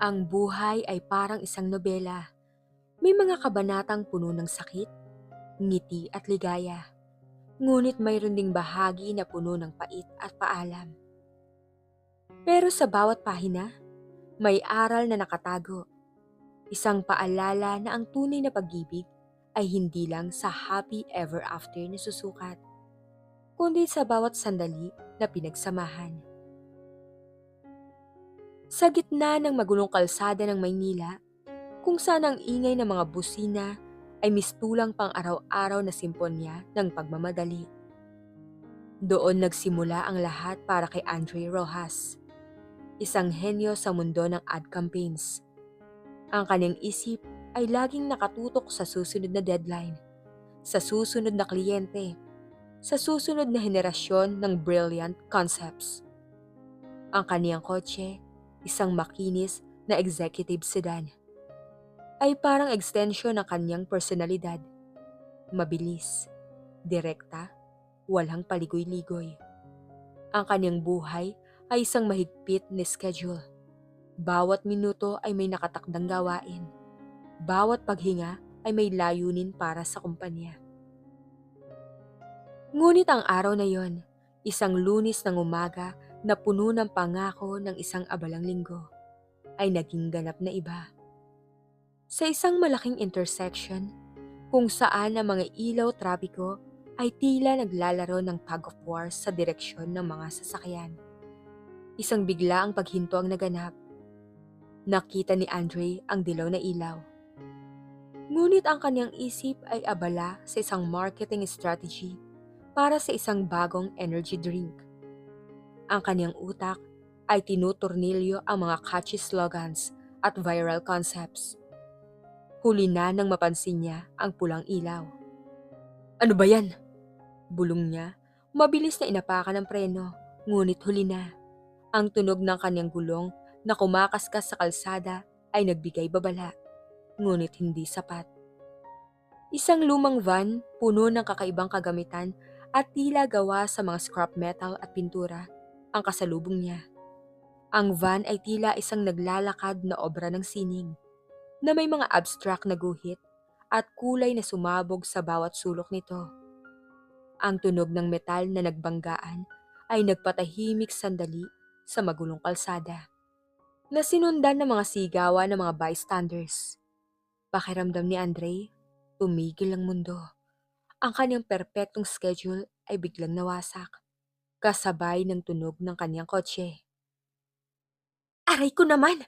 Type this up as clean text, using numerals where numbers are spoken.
Ang buhay ay parang isang nobela. May mga kabanatang puno ng sakit, ngiti at ligaya. Ngunit mayroon ding bahagi na puno ng pait at paalam. Pero sa bawat pahina, may aral na nakatago. Isang paalala na ang tunay na pag-ibig ay hindi lang sa happy ever after na susukat, kundi sa bawat sandali na pinagsamahan. Sa gitna ng magulong kalsada ng Maynila, kung saan ang ingay ng mga busina ay mistulang pang araw-araw na simponya ng pagmamadali. Doon nagsimula ang lahat para kay Andre Rojas, isang henyo sa mundo ng ad campaigns. Ang kanyang isip ay laging nakatutok sa susunod na deadline, sa susunod na kliyente, sa susunod na henerasyon ng brilliant concepts. Ang kaniyang kotse, isang makinis na executive sedan, ay parang extension ng kanyang personalidad. Mabilis, direkta, walang paligoy-ligoy. Ang kanyang buhay ay isang mahigpit na schedule. Bawat minuto ay may nakatakdang gawain. Bawat paghinga ay may layunin para sa kumpanya. Ngunit ang araw na yon, isang Lunes ng umaga na puno ng pangako ng isang abalang linggo, ay naging ganap na iba. Sa isang malaking intersection, kung saan ang mga ilaw trapiko ay tila naglalaro ng tug of war sa direksyon ng mga sasakyan. Isang bigla ang paghinto ang naganap. Nakita ni Andre ang dilaw na ilaw. Ngunit ang kanyang isip ay abala sa isang marketing strategy para sa isang bagong energy drink. Ang kanyang utak ay tinutornilyo ang mga catchy slogans at viral concepts. Huli na nang mapansin niya ang pulang ilaw. "Ano ba yan?" Bulong niya. Mabilis na inapakan ng preno, ngunit huli na. Ang tunog ng kanyang gulong na kumakaskas sa kalsada ay nagbigay babala, ngunit hindi sapat. Isang lumang van, puno ng kakaibang kagamitan at tila gawa sa mga scrap metal at pintura, ang kasalubong niya. Ang van ay tila isang naglalakad na obra ng sining, na may mga abstract na guhit at kulay na sumabog sa bawat sulok nito. Ang tunog ng metal na nagbanggaan ay nagpatahimik sandali sa magulong kalsada, na sinundan ng mga sigawan ng mga bystanders. Pakiramdam ni Andre, tumigil ang mundo. Ang kanyang perpektong schedule ay biglang nawasak, kasabay ng tunog ng kanyang kotse. Aray ko naman!